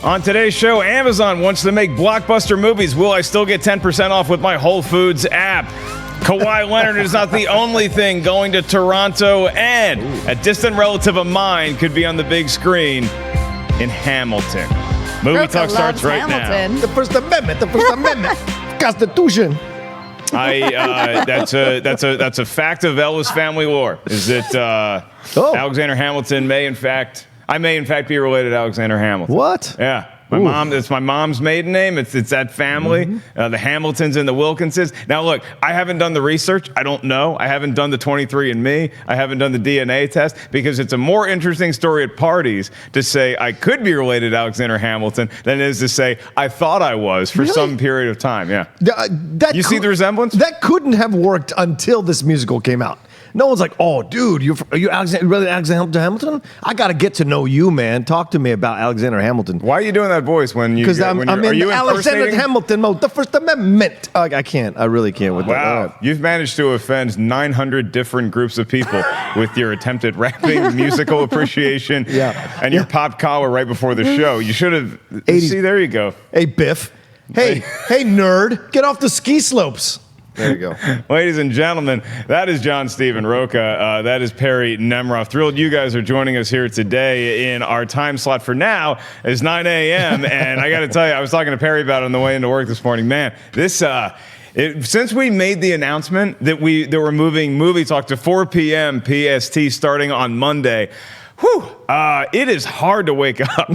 On today's show, Amazon wants to make blockbuster movies. Will I still get 10% off with my Whole Foods app? Kawhi Leonard is not the only thing going to Toronto, and a distant relative of mine could be on the big screen in Hamilton. Movie Rocha Talk starts right Hamilton. now. The First Amendment, Constitution. That's a fact of Ellis family lore. Is that Alexander Hamilton may in fact be related to Alexander Hamilton. What? Yeah. It's my mom's maiden name. It's that family, the Hamiltons and the Wilkinses. Now, look, I haven't done the research. I don't know. I haven't done the 23andMe. I haven't done the DNA test because it's a more interesting story at parties to say I could be related to Alexander Hamilton than it is to say I thought I was for some period of time. Yeah. You see the resemblance? That couldn't have worked until this musical came out. No one's like, oh, dude, are you really Alexander Hamilton? I got to get to know you, man. Talk to me about Alexander Hamilton. Why are you doing that voice when you? Because I'm in Alexander impersonating? Hamilton mode. The First Amendment. I can't. I really can't with that. Wow, you've managed to offend 900 different groups of people with your attempted rapping, musical appreciation, and your pop collar right before the show. You should have. See, there you go. Hey, Biff. Hey, nerd. Get off the ski slopes. There you go. Ladies and gentlemen, that is John Stephen Rocha. That is Perri Nemiroff. Thrilled you guys are joining us here today in our time slot for now is 9 a.m. And I got to tell you, I was talking to Perri about it on the way into work this morning. Man, this... since we made the announcement that we're moving Movie Talk to 4 p.m. PST starting on Monday, it is hard to wake up.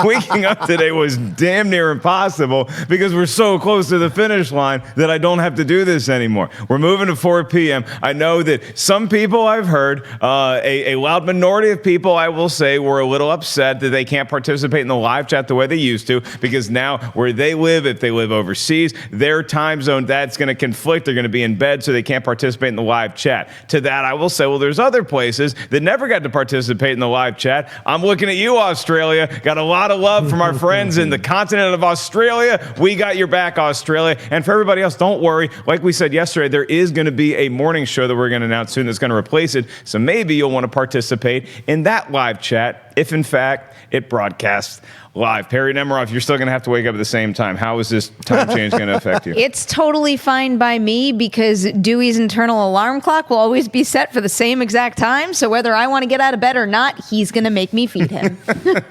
Waking up today was damn near impossible because we're so close to the finish line that I don't have to do this anymore. We're moving to 4 p.m. I know that some people I've heard, a loud minority of people, I will say, were a little upset that they can't participate in the live chat the way they used to because now where they live, if they live overseas, their time zone, that's going to conflict. They're going to be in bed, so they can't participate in the live chat. To that, I will say, well, there's other places that never got to participate in the live chat. I'm looking at you, Australia. Got a lot of love from our friends in the continent of Australia. We got your back, Australia. And for everybody else, don't worry. Like we said yesterday, there is going to be a morning show that we're going to announce soon that's going to replace it. So maybe you'll want to participate in that live chat if, in fact, it broadcasts live. Perri Nemiroff, you're still going to have to wake up at the same time. How is this time change going to affect you? It's totally fine by me because Dewey's internal alarm clock will always be set for the same exact time. So whether I want to get out of bed or not, he's going to make me feed him.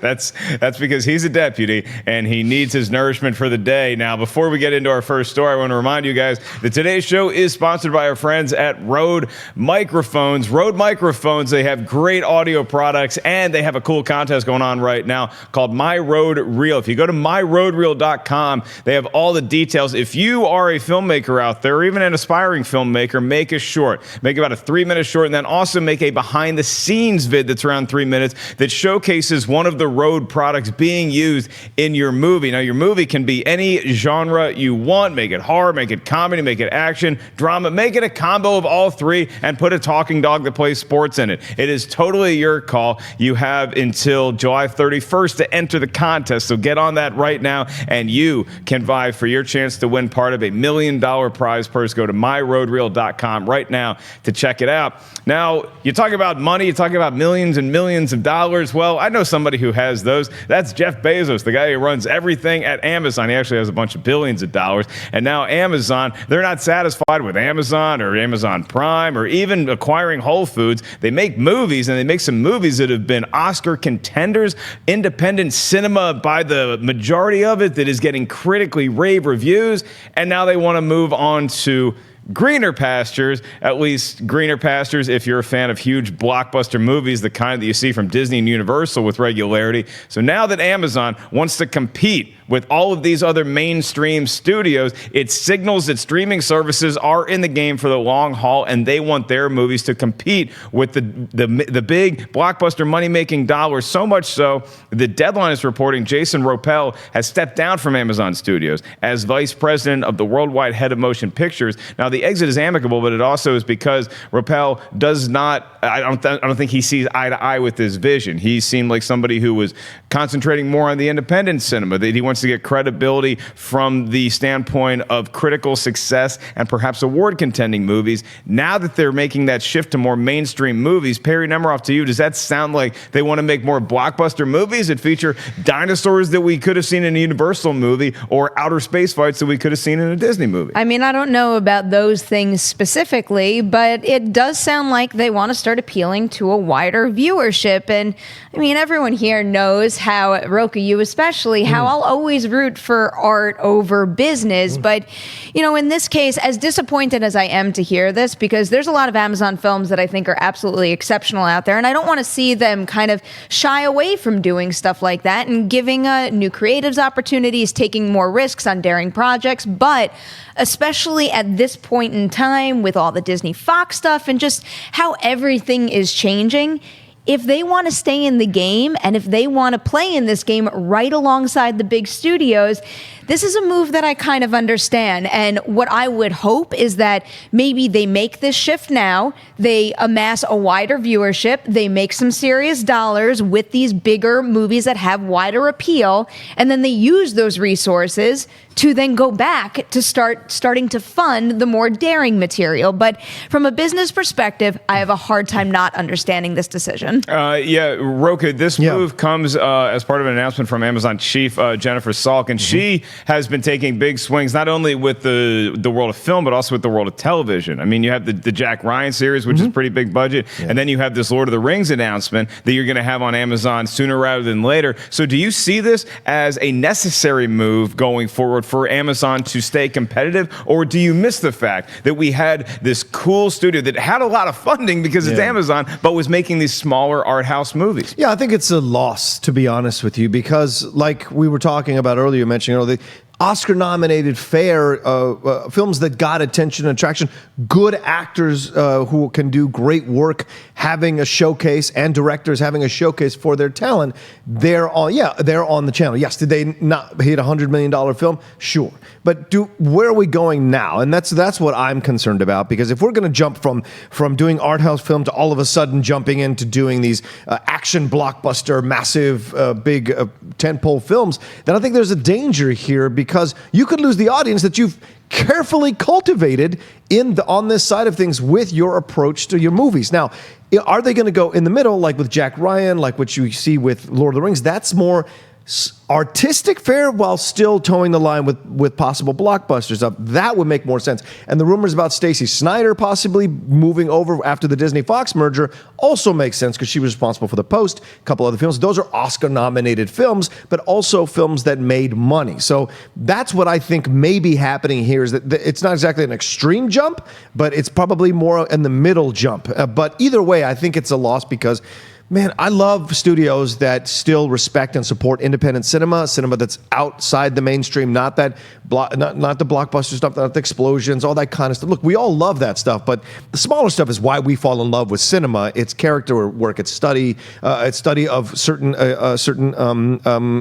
That's because he's a deputy and he needs his nourishment for the day. Now, before we get into our first story, I want to remind you guys that today's show is sponsored by our friends at Rode Microphones. Rode Microphones, they have great audio products and they have a cool contest going on right now called My Rode Reel. If you go to myroadreel.com, they have all the details. If you are a filmmaker out there, or even an aspiring filmmaker, make a short. Make about a 3-minute short, and then also make a behind-the-scenes vid that's around 3 minutes that showcases one of the Rode products being used in your movie. Now, your movie can be any genre you want. Make it horror, make it comedy, make it action, drama. Make it a combo of all three, and put a talking dog that plays sports in it. It is totally your call. You have until July 31st to enter the contest, so get on that right now, and you can vie for your chance to win part of $1 million prize purse. Go to myroadreel.com right now to check it out. Now, you talk about money, you talk about millions and millions of dollars. Well, I know somebody who has those. That's Jeff Bezos, the guy who runs everything at Amazon. He actually has a bunch of billions of dollars. And now Amazon, they're not satisfied with Amazon or Amazon Prime or even acquiring Whole Foods. They make movies, and they make some movies that have been Oscar contenders, independent cinema by the majority of it that is getting critically rave reviews, and now they want to move on to greener pastures, at least greener pastures if you're a fan of huge blockbuster movies, the kind that you see from Disney and Universal with regularity. So now that Amazon wants to compete with all of these other mainstream studios, it signals that streaming services are in the game for the long haul, and they want their movies to compete with the big blockbuster money-making dollars. So much so, the Deadline is reporting Jason Ropel has stepped down from Amazon Studios as vice president of the worldwide head of motion pictures. Now, the exit is amicable, but it also is because Rappel does not. I don't think he sees eye to eye with his vision. He seemed like somebody who was concentrating more on the independent cinema. That he wants to get credibility from the standpoint of critical success and perhaps award contending movies. Now that they're making that shift to more mainstream movies, Perri Nemiroff, to you, does that sound like they want to make more blockbuster movies that feature dinosaurs that we could have seen in a Universal movie or outer space fights that we could have seen in a Disney movie? I mean, I don't know about those things specifically, but it does sound like they want to start appealing to a wider viewership. And I mean, everyone here knows how, Rocha, you especially, how I'll always root for art over business. But, you know, in this case, as disappointed as I am to hear this, because there's a lot of Amazon films that I think are absolutely exceptional out there, and I don't want to see them kind of shy away from doing stuff like that and giving new creatives opportunities, taking more risks on daring projects. But especially at this point in time with all the Disney Fox stuff and just how everything is changing, if they want to stay in the game and if they want to play in this game right alongside the big studios, this is a move that I kind of understand. And what I would hope is that maybe they make this shift now, they amass a wider viewership, they make some serious dollars with these bigger movies that have wider appeal, and then they use those resources to then go back to starting to fund the more daring material. But from a business perspective, I have a hard time not understanding this decision. Rocha, this move comes as part of an announcement from Amazon chief Jennifer Salk, and she has been taking big swings, not only with the world of film, but also with the world of television. I mean, you have the Jack Ryan series, which is pretty big budget, and then you have this Lord of the Rings announcement that you're going to have on Amazon sooner rather than later. So do you see this as a necessary move going forward for Amazon to stay competitive, or do you miss the fact that we had this cool studio that had a lot of funding because it's Amazon, but was making these smaller art house movies? Yeah, I think it's a loss, to be honest with you, because like we were talking about earlier, mentioning earlier, Oscar-nominated films that got attention and attraction, good actors who can do great work, having a showcase, and directors having a showcase for their talent. They're on the channel. Yes, did they not hit $100 million film? Sure, but where are we going now? And that's what I'm concerned about, because if we're going to jump from doing art house film to all of a sudden jumping into doing these action blockbuster, massive, big tentpole films, then I think there's a danger here, because you could lose the audience that you've carefully cultivated on this side of things with your approach to your movies. Now, are they going to go in the middle, like with Jack Ryan, like what you see with Lord of the Rings? That's more artistic fare while still towing the line with possible blockbuster stuff. That would make more sense. And the rumors about Stacey Snider possibly moving over after the Disney-Fox merger also makes sense, because she was responsible for The Post, a couple other films. Those are Oscar-nominated films, but also films that made money. So that's what I think may be happening here, is that it's not exactly an extreme jump, but it's probably more in the middle jump. But either way, I think it's a loss, because man, I love studios that still respect and support independent cinema that's outside the mainstream, not the blockbuster stuff, not the explosions, all that kind of stuff. Look, we all love that stuff, but the smaller stuff is why we fall in love with cinema. It's character work, it's study of certain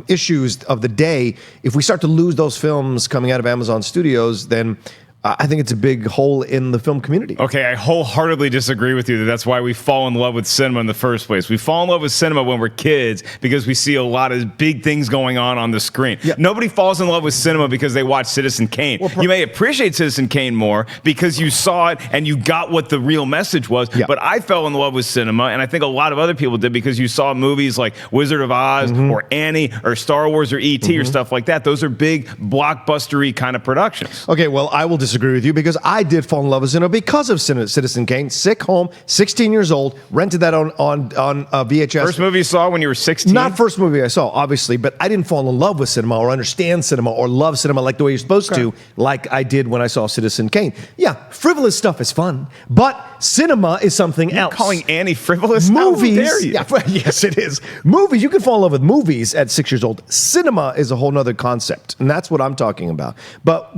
issues of the day. If we start to lose those films coming out of Amazon Studios, then I think it's a big hole in the film community. Okay, I wholeheartedly disagree with you that's why we fall in love with cinema in the first place. We fall in love with cinema when we're kids because we see a lot of big things going on the screen. Yeah. Nobody falls in love with cinema because they watch Citizen Kane. You may appreciate Citizen Kane more because you saw it and you got what the real message was. Yeah. But I fell in love with cinema, and I think a lot of other people did, because you saw movies like Wizard of Oz or Annie or Star Wars or E.T. or stuff like that. Those are big blockbustery kind of productions. Okay, well, I will disagree with you, because I did fall in love with cinema because of Citizen Kane. Sick home, 16 years old, rented that on VHS. First movie you saw when you were 16? Not first movie I saw, obviously, but I didn't fall in love with cinema or understand cinema or love cinema like the way you're supposed to, like I did when I saw Citizen Kane. Yeah, frivolous stuff is fun, but cinema is something else. Calling Annie frivolous? Movies, how dare you? Yeah, yes, it is. Movies, you can fall in love with movies at 6 years old. Cinema is a whole nother concept, and that's what I'm talking about. But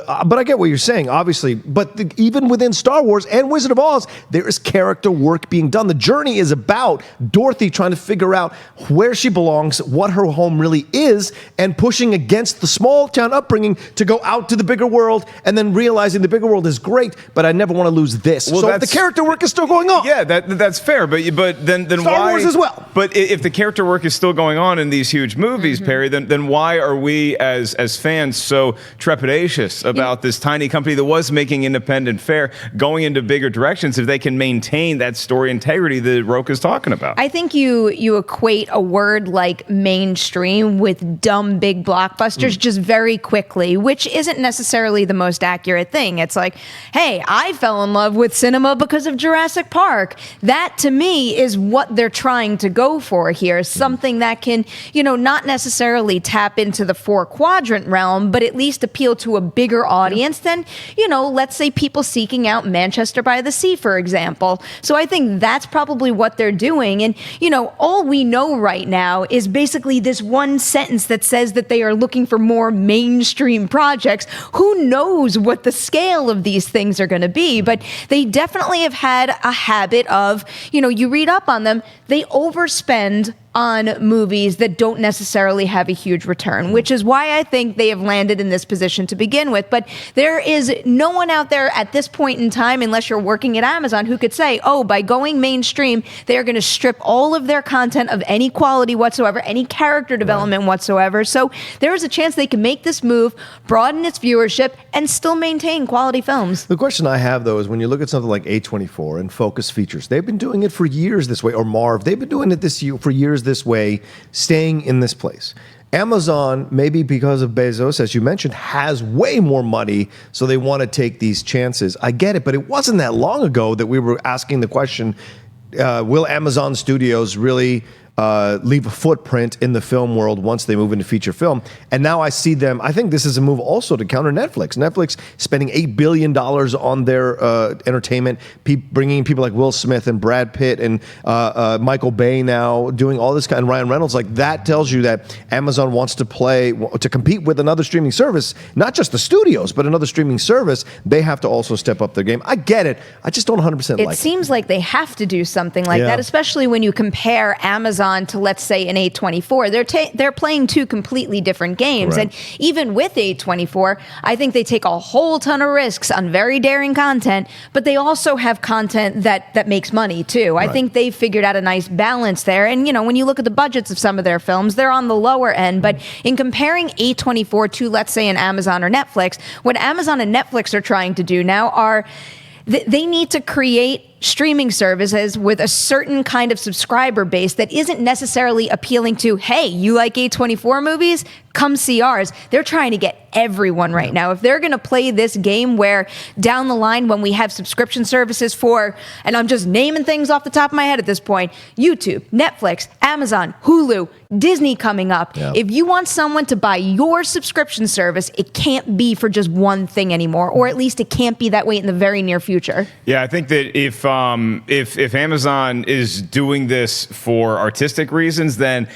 I get what you're saying, obviously, but even within Star Wars and Wizard of Oz, there is character work being done. The journey is about Dorothy trying to figure out where she belongs, what her home really is, and pushing against the small town upbringing to go out to the bigger world, and then realizing the bigger world is great, but I never want to lose this. Well, so the character work is still going on. Yeah, that's fair, but then Star why? Wars as well. But if the character work is still going on in these huge movies, Perri, then why are we as fans so trepidatious about this tiny company that was making independent fare going into bigger directions if they can maintain that story integrity that Rocha's talking about? I think you equate a word like mainstream with dumb big blockbusters just very quickly, which isn't necessarily the most accurate thing. It's like, hey, I fell in love with cinema because of Jurassic Park. That to me is what they're trying to go for here. Something that can, not necessarily tap into the 4-quadrant realm, but at least appeal to a bigger audience than, let's say people seeking out Manchester by the Sea, for example. So I think that's probably what they're doing. And, all we know right now is basically this one sentence that says that they are looking for more mainstream projects. Who knows what the scale of these things are going to be? But they definitely have had a habit of, you read up on them, they overspend on movies that don't necessarily have a huge return, which is why I think they have landed in this position to begin with. But there is no one out there at this point in time, unless you're working at Amazon, who could say, oh, by going mainstream, they are going to strip all of their content of any quality whatsoever, any character development whatsoever. So there is a chance they can make this move, broaden its viewership, and still maintain quality films. The question I have, though, is when you look at something like A24 and Focus Features, they've been doing it for years this way, or Marv, they've been doing it for years this way, staying in this place. Amazon, maybe because of Bezos, as you mentioned, has way more money, so they want to take these chances. I get it, but it wasn't that long ago that we were asking the question, will Amazon Studios really leave a footprint in the film world once they move into feature film? And now I see them, I think this is a move also to counter Netflix. Netflix spending $8 billion on their entertainment, bringing people like Will Smith and Brad Pitt and Michael Bay now, doing all this kind of Ryan Reynolds. Like, that tells you that Amazon wants to compete with another streaming service, not just the studios, but another streaming service. They have to also step up their game. I get it. I just don't 100% like it. It seems like they have to do something like that, especially when you compare Amazon to, let's say, an A24. They're playing two completely different games. Right. And even with A24, I think they take a whole ton of risks on very daring content, but they also have content that makes money too. Right. I think they've figured out a nice balance there. And, when you look at the budgets of some of their films, they're on the lower end. But in comparing A24 to, let's say, an Amazon or Netflix, what Amazon and Netflix are trying to do now are they need to create streaming services with a certain kind of subscriber base that isn't necessarily appealing to, hey, you like A24 movies? Come see ours. They're trying to get everyone right now. If they're going to play this game where down the line when we have subscription services for, and I'm just naming things off the top of my head at this point, YouTube, Netflix, Amazon, Hulu, Disney coming up. Yeah. If you want someone to buy your subscription service, it can't be for just one thing anymore, or at least it can't be that way in the very near future. Yeah, I think that if Amazon is doing this for artistic reasons, then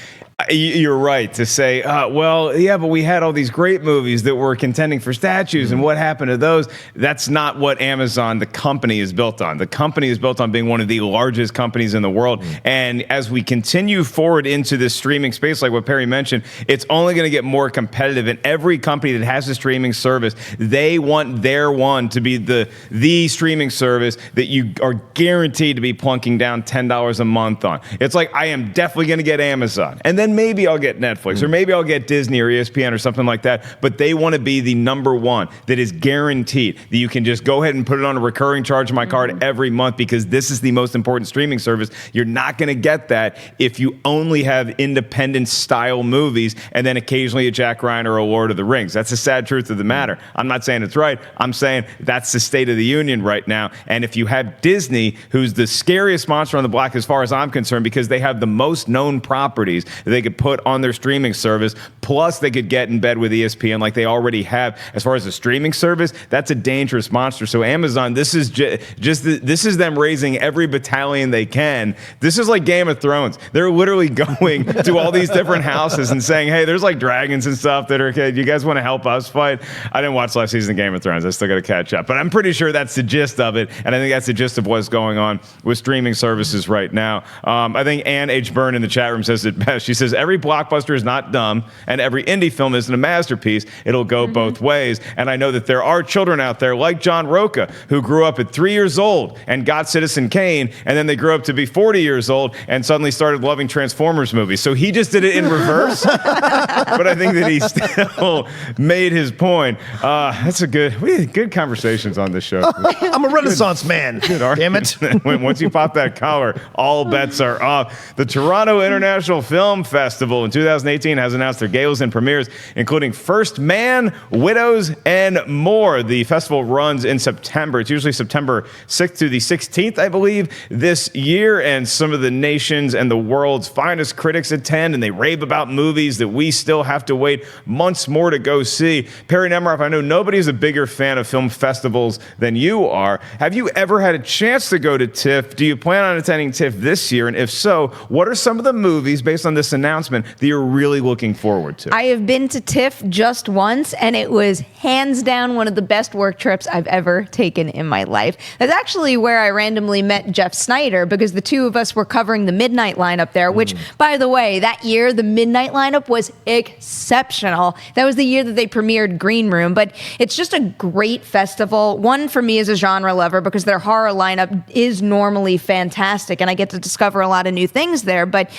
you're right to say, well, yeah, but we had all these great movies that were contending for statues, and what happened to those? That's not what Amazon, the company, is built on. The company is built on being one of the largest companies in the world. And as we continue forward into this streaming space, like what Perri mentioned, it's only going to get more competitive. And every company that has a streaming service, they want their one to be the streaming service that you are guaranteed to be plunking down $10 a month on. It's like, I am definitely going to get Amazon. And then maybe I'll get Netflix, or maybe I'll get Disney or ESPN or something like that. But they want to be the number one that is guaranteed, that you can just go ahead and put it on a recurring charge on my card every month, because this is the most important streaming service. You're not going to get that if you only have independent style movies and then occasionally a Jack Ryan or a Lord of the Rings. That's the sad truth of the matter. I'm not saying it's right. I'm saying that's the state of the union right now. And if you have Disney, who's the scariest monster on the block as far as I'm concerned, because they have the most known properties, they they could put on their streaming service, plus they could get in bed with ESPN like they already have. As far as the streaming service, that's a dangerous monster. So Amazon, this is this is them raising every battalion they can. This is like Game of Thrones. They're literally going to all these different houses and saying, hey, there's like dragons and stuff that are, you guys want to help us fight? I didn't watch last season of Game of Thrones. I still got to catch up. But I'm pretty sure that's the gist of it. And I think that's the gist of what's going on with streaming services right now. I think Ann H. Byrne in the chat room says it best. She says, every blockbuster is not dumb and every indie film isn't a masterpiece. It'll go both ways. And I know that there are children out there like John Rocha who grew up at 3 years old and got Citizen Kane, and then they grew up to be 40 years old and suddenly started loving Transformers movies. So he just did it in reverse. But I think that he still made his point. We had good conversations on this show. I'm a Renaissance man. Damn it. Once you pop that collar, all bets are off. The Toronto International Film Festival in 2018 has announced their galas and premieres, including First Man, Widows, and more. The festival runs in September. It's usually September 6th to the 16th, I believe, this year. And some of the nation's and the world's finest critics attend, and they rave about movies that we still have to wait months more to go see. Perri Nemiroff, I know nobody's a bigger fan of film festivals than you are. Have you ever had a chance to go to TIFF? Do you plan on attending TIFF this year? And if so, what are some of the movies based on this announcement that you're really looking forward to? I have been to TIFF just once, and it was hands down one of the best work trips I've ever taken in my life. That's actually where I randomly met Jeff Snyder, because the two of us were covering the midnight lineup there, which, by the way, that year, the midnight lineup was exceptional. That was the year that they premiered Green Room, but it's just a great festival. One, for me as a genre lover, because their horror lineup is normally fantastic, and I get to discover a lot of new things there. But,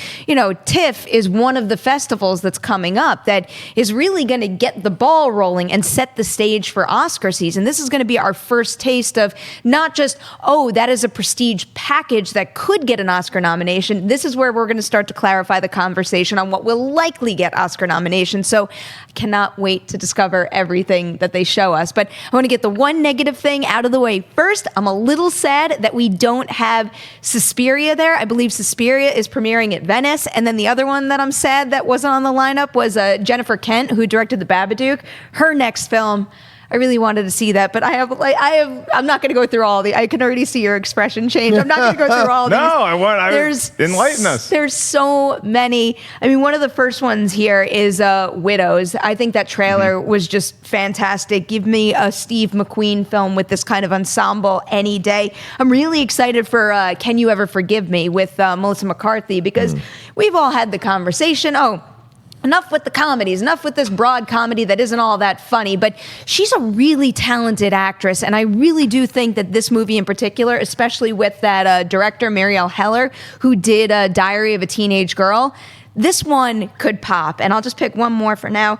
TIFF is one of the festivals that's coming up that is really going to get the ball rolling and set the stage for Oscar season. This is going to be our first taste of not just, that is a prestige package that could get an Oscar nomination. This is where we're going to start to clarify the conversation on what will likely get Oscar nominations. So I cannot wait to discover everything that they show us. But I want to get the one negative thing out of the way first. I'm a little sad that we don't have Suspiria there. I believe Suspiria is premiering at Venice. And then the other one that I'm sad that wasn't on the lineup was Jennifer Kent, who directed The Babadook. Her next film, I really wanted to see that, but I'm not going to go through all I can already see your expression change. I'm not going to go through all these. Enlighten us. There's so many. I mean, one of the first ones here is Widows. I think that trailer was just fantastic. Give me a Steve McQueen film with this kind of ensemble any day. I'm really excited for Can You Ever Forgive Me with Melissa McCarthy, because we've all had the conversation. Enough with the comedies, enough with this broad comedy that isn't all that funny, but she's a really talented actress, and I really do think that this movie in particular, especially with that director, Marielle Heller, who did Diary of a Teenage Girl, this one could pop. And I'll just pick one more for now.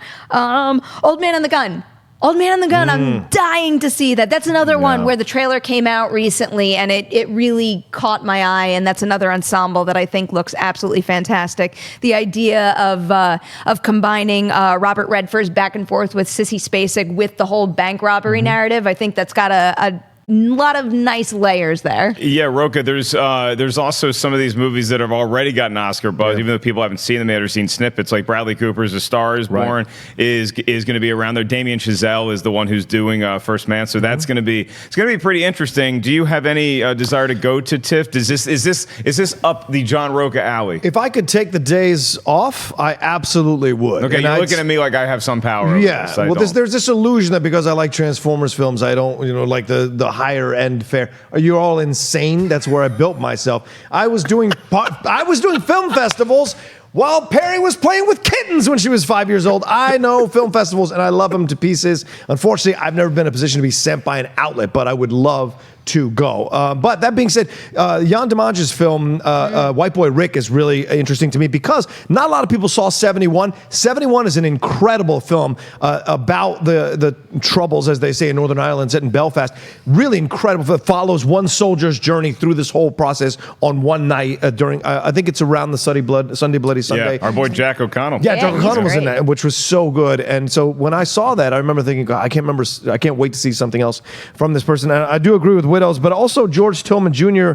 Old Man and the Gun. Old Man and the Gun, I'm dying to see that. That's another one where the trailer came out recently and it really caught my eye, and that's another ensemble that I think looks absolutely fantastic. The idea of combining Robert Redford's back and forth with Sissy Spacek with the whole bank robbery narrative, I think that's got a lot of nice layers there. Yeah, Rocha, there's also some of these movies that have already gotten Oscar buzz, even though people haven't seen them yet or seen snippets, like Bradley Cooper's A Star is Born is going to be around there. Damien Chazelle is the one who's doing First Man, so it's going to be pretty interesting. Do you have any desire to go to TIFF? Is this up the John Rocha alley? If I could take the days off, I absolutely would. Okay, you're looking at me like I have some power. Yeah, well, there's this illusion that because I like Transformers films, I don't, like the higher end fare. You're all insane. That's where I built myself. I was doing film festivals while Perri was playing with kittens when she was 5 years old. I know film festivals and I love them to pieces. Unfortunately, I've never been in a position to be sent by an outlet, but I would love to go. But that being said, Yann Dimanche's film, White Boy Rick, is really interesting to me because not a lot of people saw 71. 71 is an incredible film about the troubles, as they say, in Northern Ireland, set in Belfast. Really incredible. It follows one soldier's journey through this whole process on one night during, I think it's around the Sunday Bloody Sunday. Yeah, our boy Jack O'Connell. Yeah, Jack O'Connell was in that, which was so good. And so when I saw that, I remember thinking, God, I can't wait to see something else from this person. And I do agree with Widows, but also George Tillman Jr.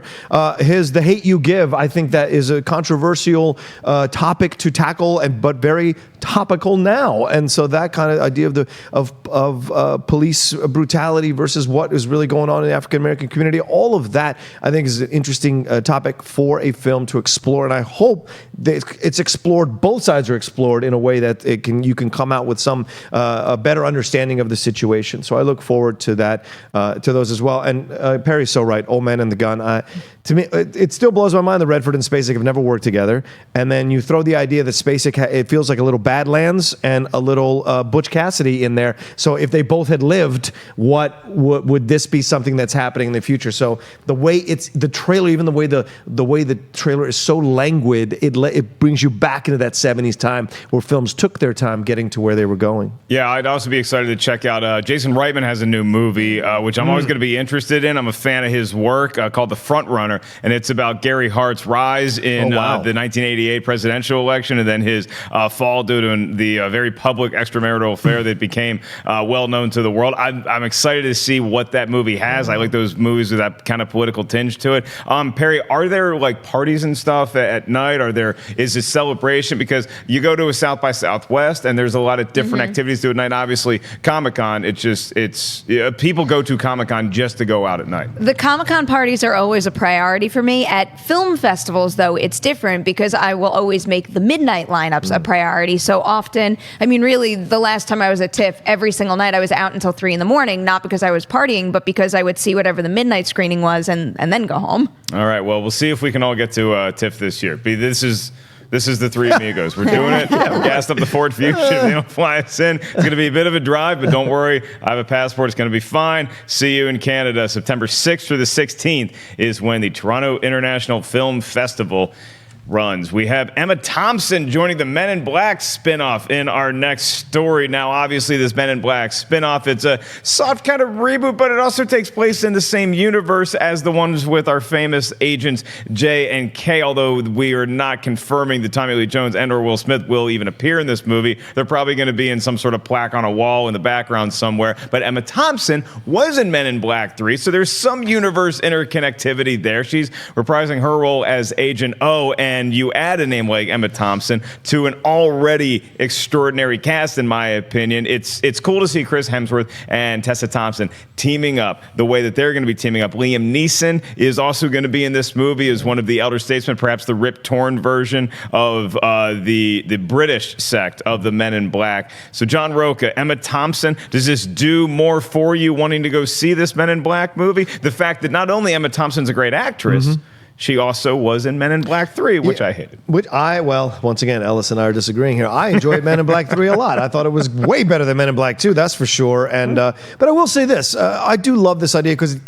His The Hate You Give. I think that is a controversial topic to tackle, but very topical now. And so that kind of idea of police brutality versus what is really going on in the African American community, all of that I think is an interesting topic for a film to explore. And I hope that it's explored, both sides are explored in a way that you can come out with some a better understanding of the situation. So I look forward to that, to those as well. And Perry's so right. Old Man and the Gun. To me, it still blows my mind that Redford and Spacek have never worked together. And then you throw the idea that Spacek, it feels like a little Badlands and a little Butch Cassidy in there. So if they both had lived, would this be something that's happening in the future? So the way the trailer, even the way the trailer is so languid, it brings you back into that 70s time where films took their time getting to where they were going. Yeah, I'd also be excited to check out. Jason Reitman has a new movie, which I'm always going to be interested in. I'm a fan of his work, called The Front Runner, and it's about Gary Hart's rise in the 1988 presidential election, and then his fall due to the very public extramarital affair that became well known to the world. I'm excited to see what that movie has. I like those movies with that kind of political tinge to it. Perri, are there like parties and stuff at night? Is it celebration? Because you go to a South by Southwest and there's a lot of different activities to do at night. Obviously, Comic-Con, people go to Comic-Con just to go out at night. The Comic-Con parties are always a priority for me. At film festivals, though, it's different because I will always make the midnight lineups a priority. So often, I mean, really, the last time I was at TIFF, every single night I was out until 3 a.m, not because I was partying, but because I would see whatever the midnight screening was and then go home. All right, well, we'll see if we can all get to TIFF this year. This is the Three Amigos. We're doing it. We gassed up the Ford Fusion. They don't fly us in. It's going to be a bit of a drive, but don't worry. I have a passport. It's going to be fine. See you in Canada. September 6th through the 16th is when the Toronto International Film Festival runs. We have Emma Thompson joining the Men in Black spinoff in our next story. Now, obviously, this Men in Black spinoff, it's a soft kind of reboot, but it also takes place in the same universe as the ones with our famous agents J and K, although we are not confirming that Tommy Lee Jones and or Will Smith will even appear in this movie. They're probably going to be in some sort of plaque on a wall in the background somewhere. But Emma Thompson was in Men in Black 3, so there's some universe interconnectivity there. She's reprising her role as Agent O, and you add a name like Emma Thompson to an already extraordinary cast, in my opinion. It's cool to see Chris Hemsworth and Tessa Thompson teaming up the way that they're going to be teaming up. Liam Neeson is also going to be in this movie as one of the elder statesmen, perhaps the Rip Torn version of the British sect of the Men in Black. So John Rocha, Emma Thompson, does this do more for you wanting to go see this Men in Black movie? The fact that not only Emma Thompson's a great actress, she also was in Men in Black 3, which I hated. Once again, Ellis and I are disagreeing here. I enjoyed Men in Black 3 a lot. I thought it was way better than Men in Black 2, that's for sure. And but I will say this, I do love this idea because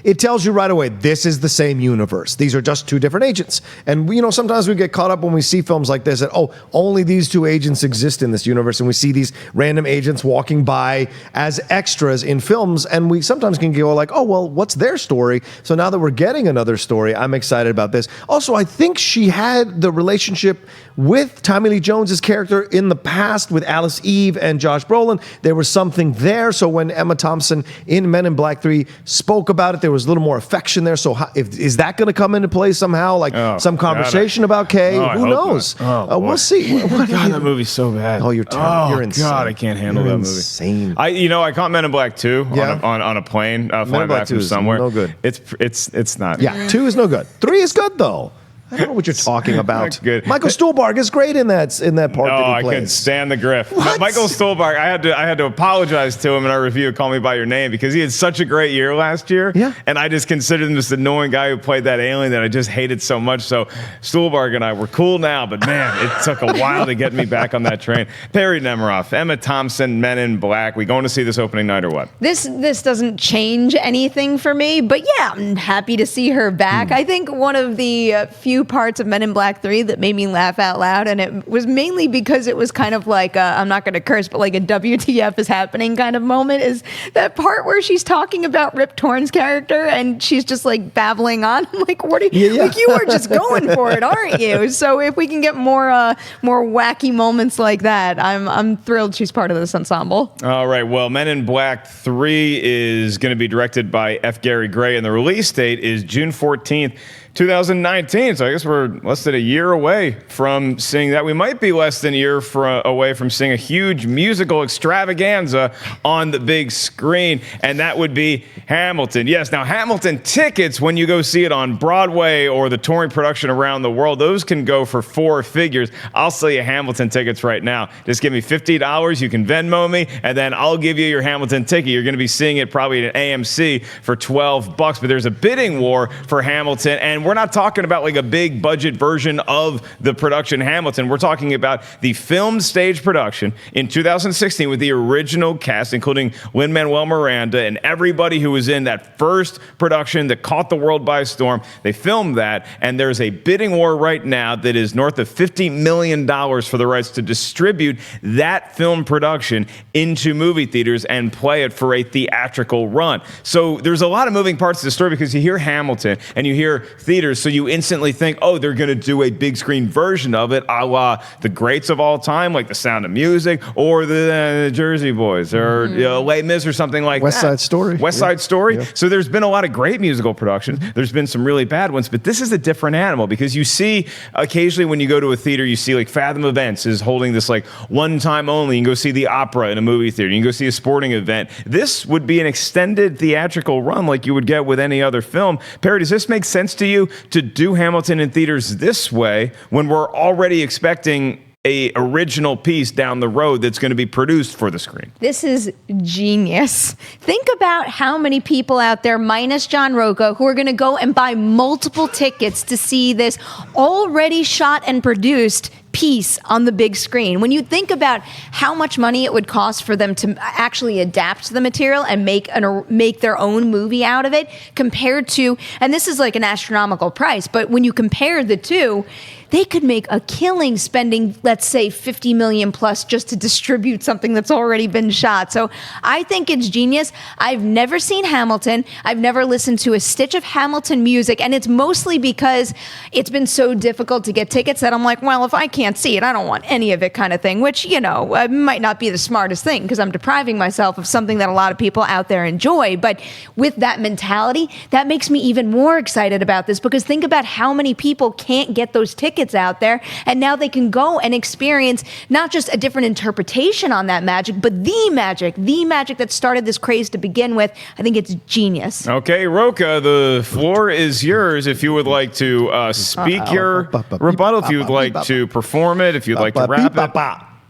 it tells you right away, this is the same universe. These are just two different agents. And sometimes we get caught up when we see films like this that, only these two agents exist in this universe, and we see these random agents walking by as extras in films, and we sometimes can go like, what's their story? So now that we're getting another story, I'm excited about this. Also, I think she had the relationship with Tommy Lee Jones's character in the past with Alice Eve and Josh Brolin. There was something there. So when Emma Thompson in Men in Black 3 spoke about it, there was a little more affection there. So is that going to come into play somehow? Like some conversation about Kay? Who knows? We'll see. God, that movie's so bad. Oh, you're terrible. You're insane. God, I can't handle that movie. Insane. I caught Men in Black 2 on a plane flying back from somewhere. No good. It's not. Yeah, 2 is no good. 3 is good though. I don't know what you're talking about. Good. Michael Stuhlbarg is great in that part that he I plays. couldn't stand the grift. What? Michael Stuhlbarg, I had to apologize to him in our review of Call Me By Your Name because he had such a great year last year. Yeah. And I just considered him this annoying guy who played that alien that I just hated so much. So Stuhlbarg and I were cool now, but man, it took a while to get me back on that train. Perri Nemiroff, Emma Thompson, Men in Black. We going to see this opening night or what? This doesn't change anything for me, but yeah, I'm happy to see her back. I think one of the few few parts of Men in Black 3 that made me laugh out loud, and it was mainly because it was kind of like I'm not going to curse, but like a WTF is happening kind of moment. Is that part where she's talking about Rip Torn's character and she's just like babbling on? I'm like, what are you? Like, you are just going for it, aren't you? So if we can get more wacky moments like that, I'm thrilled she's part of this ensemble. All right. Well, Men in Black 3 is going to be directed by F. Gary Gray, and the release date is June 14th. 2019, so I guess we're less than a year away from seeing that. We might be less than a year away from seeing a huge musical extravaganza on the big screen, and that would be Hamilton. Yes, now Hamilton tickets, when you go see it on Broadway or the touring production around the world, those can go for 4 figures. I'll sell you Hamilton tickets right now. Just give me $50, you can Venmo me, and then I'll give you your Hamilton ticket. You're going to be seeing it probably at AMC for $12, but there's a bidding war for Hamilton, and we're not talking about like a big budget version of the production Hamilton. We're talking about the film stage production in 2016 with the original cast, including Lin-Manuel Miranda and everybody who was in that first production that caught the world by storm. They filmed that, and there's a bidding war right now that is north of $50 million for the rights to distribute that film production into movie theaters and play it for a theatrical run. So there's a lot of moving parts to the story because you hear Hamilton and you hear theaters, so you instantly think, oh, they're going to do a big screen version of it, a la the greats of all time, like The Sound of Music, or the Jersey Boys, or Les Mis, or something like West that. Side Story. West Side Story. Yeah. So there's been a lot of great musical productions. There's been some really bad ones, but this is a different animal because you see occasionally when you go to a theater, you see like Fathom Events is holding this like one time only. You can go see the opera in a movie theater. You can go see a sporting event. This would be an extended theatrical run like you would get with any other film. Perri, does this make sense to you to do Hamilton in theaters this way when we're already expecting a original piece down the road that's going to be produced for the screen? This is genius. Think about how many people out there, minus John Rocha, who are going to go and buy multiple tickets to see this already shot and produced piece on the big screen. When you think about how much money it would cost for them to actually adapt the material and make their own movie out of it, compared to, and this is like an astronomical price, but when you compare the two, they could make a killing spending, let's say, $50 million plus just to distribute something that's already been shot. So I think it's genius. I've never seen Hamilton. I've never listened to a stitch of Hamilton music, and it's mostly because it's been so difficult to get tickets that I'm like, well, if I can't see it, I don't want any of it, kind of thing, which, you know, might not be the smartest thing because I'm depriving myself of something that a lot of people out there enjoy. But with that mentality, that makes me even more excited about this, because think about how many people can't get those tickets out there, and now they can go and experience not just a different interpretation on that magic, but the magic that started this craze to begin with. I think it's genius. Okay, Rocha, the floor is yours if you would like to speak your rebuttal, if you would like to perform it, if you'd like to rap it.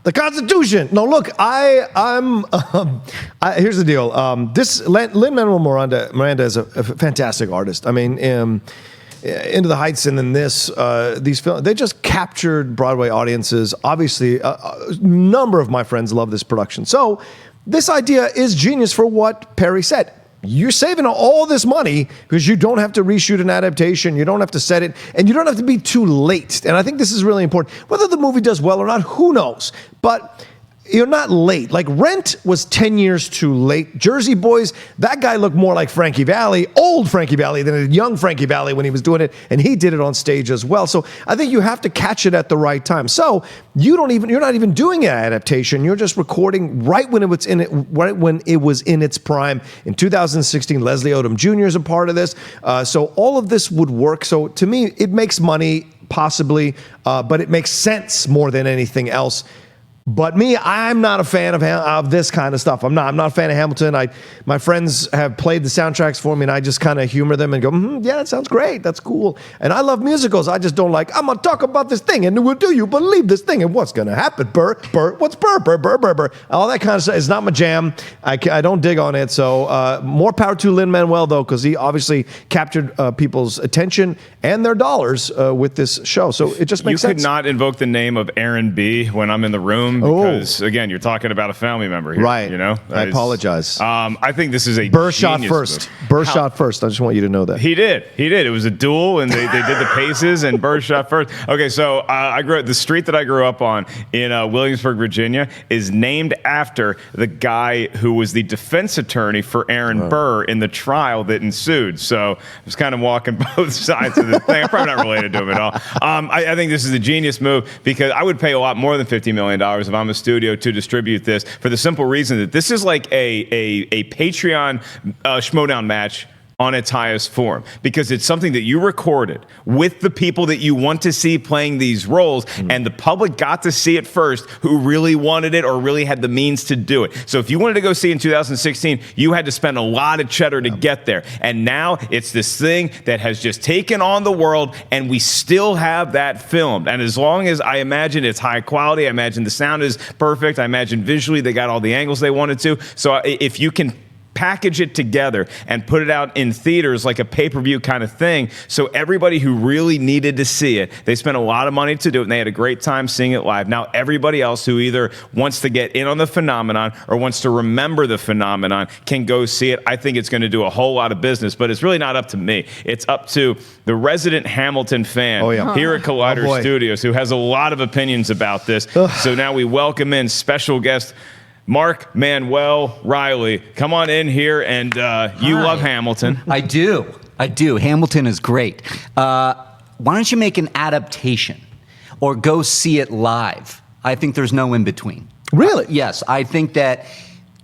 The Constitution. No, look, here's the deal. This Lin-Manuel Miranda is a fantastic artist. I mean, Into the Heights and then these films, they just captured Broadway audiences. Obviously, a number of my friends love this production. So this idea is genius for what Perri said. You're saving all this money because you don't have to reshoot an adaptation, you don't have to set it, and you don't have to be too late. And I think this is really important. Whether the movie does well or not, who knows? But you're not late. Like Rent was 10 years too late. Jersey Boys, that guy looked more like Frankie Valli, old Frankie Valli, than a young Frankie Valli when he was doing it, and he did it on stage as well. So I think you have to catch it at the right time. So you're not even doing an adaptation. You're just recording right when it was in its prime in 2016. Leslie Odom Jr. is a part of this. So all of this would work. So to me, it makes money possibly, but it makes sense more than anything else. But me, I'm not a fan of this kind of stuff. I'm not a fan of Hamilton. My friends have played the soundtracks for me, and I just kind of humor them and go, yeah, that sounds great. That's cool. And I love musicals. I just don't like, I'm going to talk about this thing, and do you believe this thing? And what's going to happen? What's burr? All that kind of stuff is not my jam. I don't dig on it. So more power to Lin-Manuel, though, because he obviously captured people's attention and their dollars with this show. So it just makes sense. You could not invoke the name of Aaron B. when I'm in the room him because, again, you're talking about a family member here. Right. You know? I apologize. I think this is a Burr shot genius first. move. Burr shot first. I just want you to know that. He did. It was a duel, and they did the paces, and Burr shot first. Okay, so the street that I grew up on in Williamsburg, Virginia, is named after the guy who was the defense attorney for Aaron Burr in the trial that ensued. So I was kind of walking both sides of the thing. I'm probably not related to him at all. I think this is a genius move because I would pay a lot more than $50 million if I'm a studio to distribute this for the simple reason that this is like a Patreon Schmodown match on its highest form, because it's something that you recorded with the people that you want to see playing these roles, and the public got to see it first who really wanted it or really had the means to do it. So if you wanted to go see in 2016, you had to spend a lot of cheddar to get there. And now it's this thing that has just taken on the world, and we still have that filmed. And as long as I imagine it's high quality, I imagine the sound is perfect, I imagine visually they got all the angles they wanted to. So if you can package it together and put it out in theaters like a pay-per-view kind of thing, so everybody who really needed to see it, they spent a lot of money to do it, and they had a great time seeing it live. Now everybody else who either wants to get in on the phenomenon or wants to remember the phenomenon can go see it. I think it's going to do a whole lot of business, but it's really not up to me. It's up to the resident Hamilton fan here at Collider Studios, who has a lot of opinions about this. So now we welcome in special guest Mark Manuel Riley. Come on in here, and you love Hamilton. I do. Hamilton is great. Why don't you make an adaptation or go see it live? I think there's no in between. Really? Yes, I think that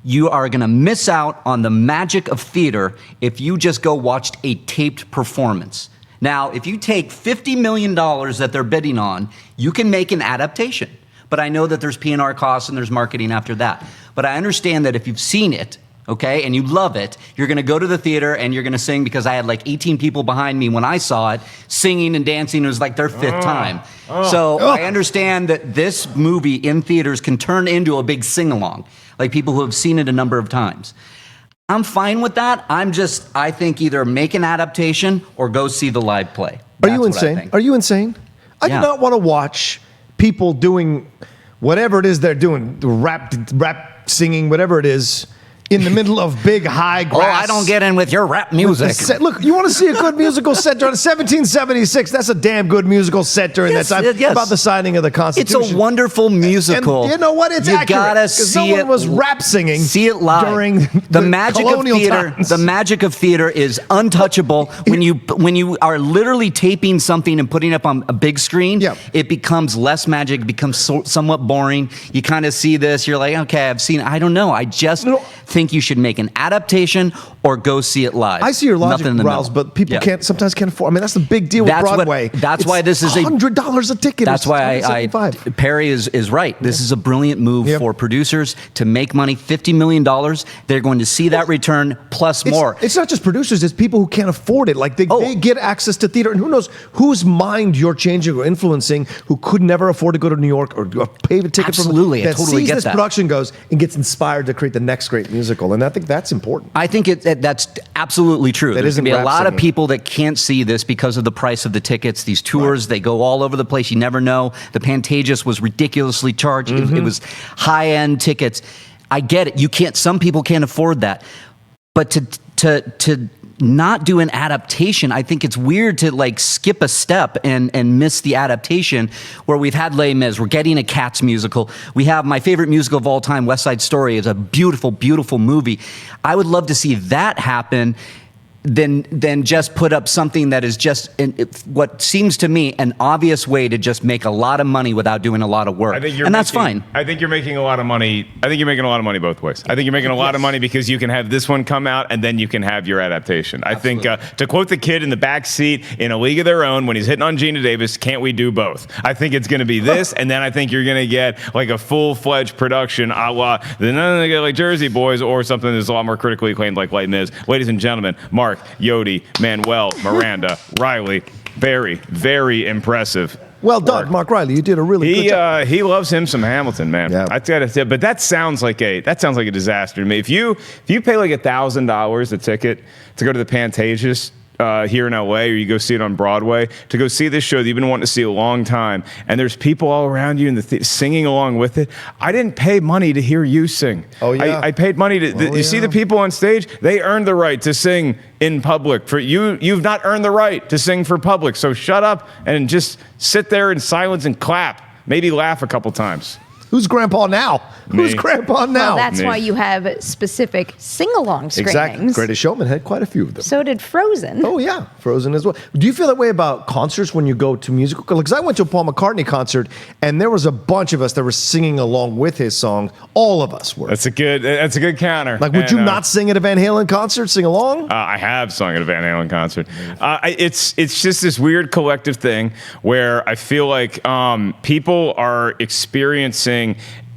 you are going to miss out on the magic of theater if you just go watch a taped performance. Now, if you take $50 million that they're bidding on, you can make an adaptation. But I know that there's P&R costs and there's marketing after that. But I understand that if you've seen it, okay, and you love it, you're going to go to the theater and you're going to sing, because I had like 18 people behind me when I saw it, singing and dancing. It was like their fifth time. So I understand that this movie in theaters can turn into a big sing-along, like people who have seen it a number of times. I'm fine with that. I think either make an adaptation or go see the live play. Are you insane? Are you insane? I do not want to watch people doing whatever it is they're doing, rap singing, whatever it is, in the middle of big high grass. Oh, I don't get in with your rap music. Look, you want to see a good musical set during 1776? That's a damn good musical set during that time. Yes. About the signing of the Constitution. It's a wonderful musical. And you know what? It's accurate. You gotta see no one it. was rap singing. See it live during the magic of theater. Times. The magic of theater is untouchable. When you are literally taping something and putting it up on a big screen, it becomes less magic. It becomes somewhat boring. You kind of see this. You're like, okay, I've seen it. I don't know. I just think you should make an adaptation or go see it live. I see your logic, Rouse, but people sometimes can't afford. I mean, that's the big deal with Broadway. That's why this is $100 a ticket. That's why Perri is right. This is a brilliant move for producers to make money. $50 million. They're going to see that return plus more. It's not just producers. It's people who can't afford it. Like they get access to theater, and who knows whose mind you're changing or influencing, who could never afford to go to New York or pay the ticket. Absolutely, I totally get that. This production goes and gets inspired to create the next great musical, and I think that's important. I think that's absolutely true. There's going to be a lot of people that can't see this because of the price of the tickets. These tours, they go all over the place. You never know. The Pantages was ridiculously charged. It was high-end tickets. I get it. Some people can't afford that. But to not do an adaptation, I think it's weird to like skip a step and miss the adaptation where we've had Les Mis. We're getting a Cats musical. We have my favorite musical of all time, West Side Story, is a beautiful, beautiful movie. I would love to see that happen than just put up something that is just what seems to me an obvious way to just make a lot of money without doing a lot of work. That's fine. I think you're making a lot of money. I think you're making a lot of money both ways. I think you're making a lot of money because you can have this one come out and then you can have your adaptation. Absolutely. I think, to quote the kid in the back seat in A League of Their Own when he's hitting on Gina Davis, can't we do both? I think it's going to be this, and then I think you're going to get like a full-fledged production a la like Jersey Boys or something that's a lot more critically acclaimed like Les Mis. Ladies and gentlemen, Mark, Yodi, Manuel, Miranda, Riley, very, very impressive. Well done, Mark Riley. You did a really good job. He loves him some Hamilton, man. Yeah. I gotta say, but that sounds like a disaster to me. If you pay like $1,000 a ticket to go to the Pantages here in LA, or you go see it on Broadway, to go see this show that you've been wanting to see a long time, and there's people all around you and singing along with it. I didn't pay money to hear you sing. Oh, yeah. I paid money to. You see the people on stage, they earned the right to sing in public. For you, you've not earned the right to sing for public. So shut up and just sit there in silence and clap. Maybe laugh a couple times. Who's Grandpa now? Me. Who's Grandpa now? Well, that's Me. why you have specific sing-along screenings. Exactly. Greatest Showman had quite a few of them. So did Frozen. Oh, yeah. Frozen as well. Do you feel that way about concerts when you go to musical? Because I went to a Paul McCartney concert, and there was a bunch of us that were singing along with his songs. All of us were. That's a good counter. Like, would you not sing at a Van Halen concert, sing along? I have sung at a Van Halen concert. It's just this weird collective thing where I feel like people are experiencing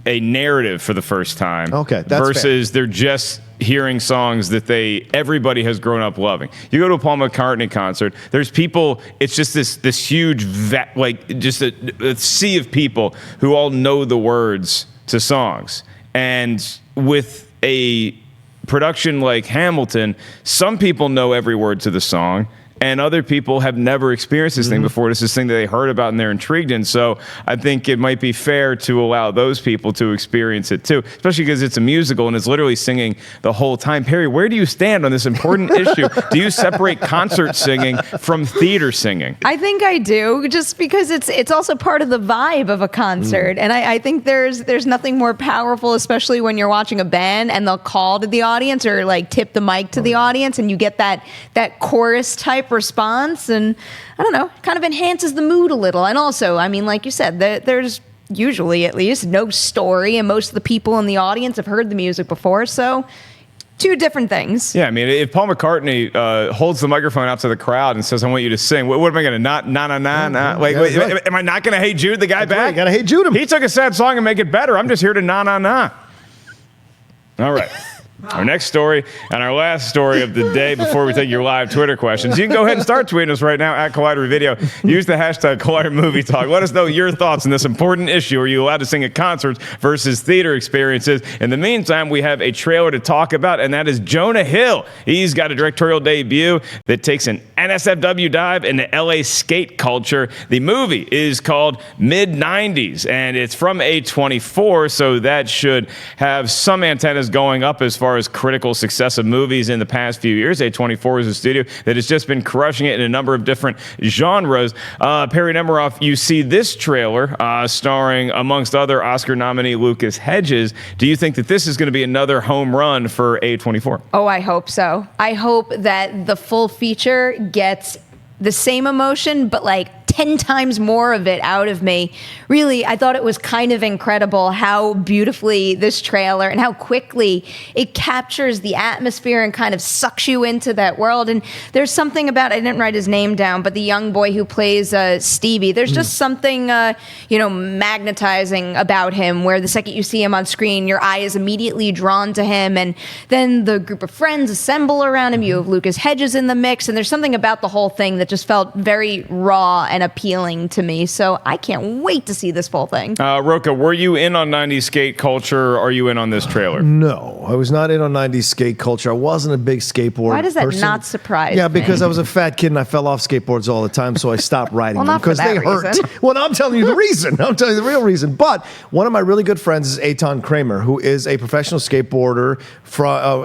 a narrative for the first time. Okay, that's versus they're just hearing songs that everybody has grown up loving. You go to a Paul McCartney concert, there's people, it's just this huge just a sea of people who all know the words to songs. And with a production like Hamilton, some people know every word to the song, and other people have never experienced this thing before. This is this thing that they heard about and they're intrigued in. So I think it might be fair to allow those people to experience it too, especially because it's a musical and it's literally singing the whole time. Perri, where do you stand on this important issue? Do you separate concert singing from theater singing? I think I do, just because it's also part of the vibe of a concert. And I think there's nothing more powerful, especially when you're watching a band and they'll call to the audience or like tip the mic to the audience, and you get that chorus type response, and I don't know, kind of enhances the mood a little. And also, I mean, like you said, there's usually at least no story, and most of the people in the audience have heard the music before, so two different things. Yeah, I mean, if Paul McCartney holds the microphone out to the crowd and says, "I want you to sing," what am I going to not? Like, right. Am I not going to Hey Jude the guy back? Right, gotta Hey Jude him. He took a sad song and make it better. I'm just here to na. All right. Our next story and our last story of the day before we take your live Twitter questions. You can go ahead and start tweeting us right now at Collider Video. Use the hashtag Collider Movie Talk. Let us know your thoughts on this important issue. Are you allowed to sing at concerts versus theater experiences? In the meantime, we have a trailer to talk about, and that is Jonah Hill. He's got a directorial debut that takes an NSFW dive into LA skate culture. The movie is called Mid-90s, and it's from A24, so that should have some antennas going up as far as critical success of movies in the past few years. A24 is a studio that has just been crushing it in a number of different genres. Perri Nemiroff, you see this trailer starring, amongst other, Oscar nominee Lucas Hedges. Do you think that this is going to be another home run for A24? Oh, I hope so. I hope that the full feature gets the same emotion, but like 10 times more of it out of me. Really, I thought it was kind of incredible how beautifully this trailer and how quickly it captures the atmosphere and kind of sucks you into that world. And there's something about, I didn't write his name down, but the young boy who plays Stevie, there's just something, magnetizing about him, where the second you see him on screen, your eye is immediately drawn to him. And then the group of friends assemble around him. You have Lucas Hedges in the mix, and there's something about the whole thing that just felt very raw and appealing to me. So I can't wait to see this full thing. Rocha, were you in on 90s skate culture? Or are you in on this trailer? No, I was not in on 90s skate culture. I wasn't a big skateboard Why does that person. not surprise Yeah, me? because I was a fat kid and I fell off skateboards all the time, so I stopped riding Well, them not for because they that hurt. reason. Well, I'm telling you the reason. I'm telling you the real reason. But one of my really good friends is Eitan Kramer, who is a professional skateboarder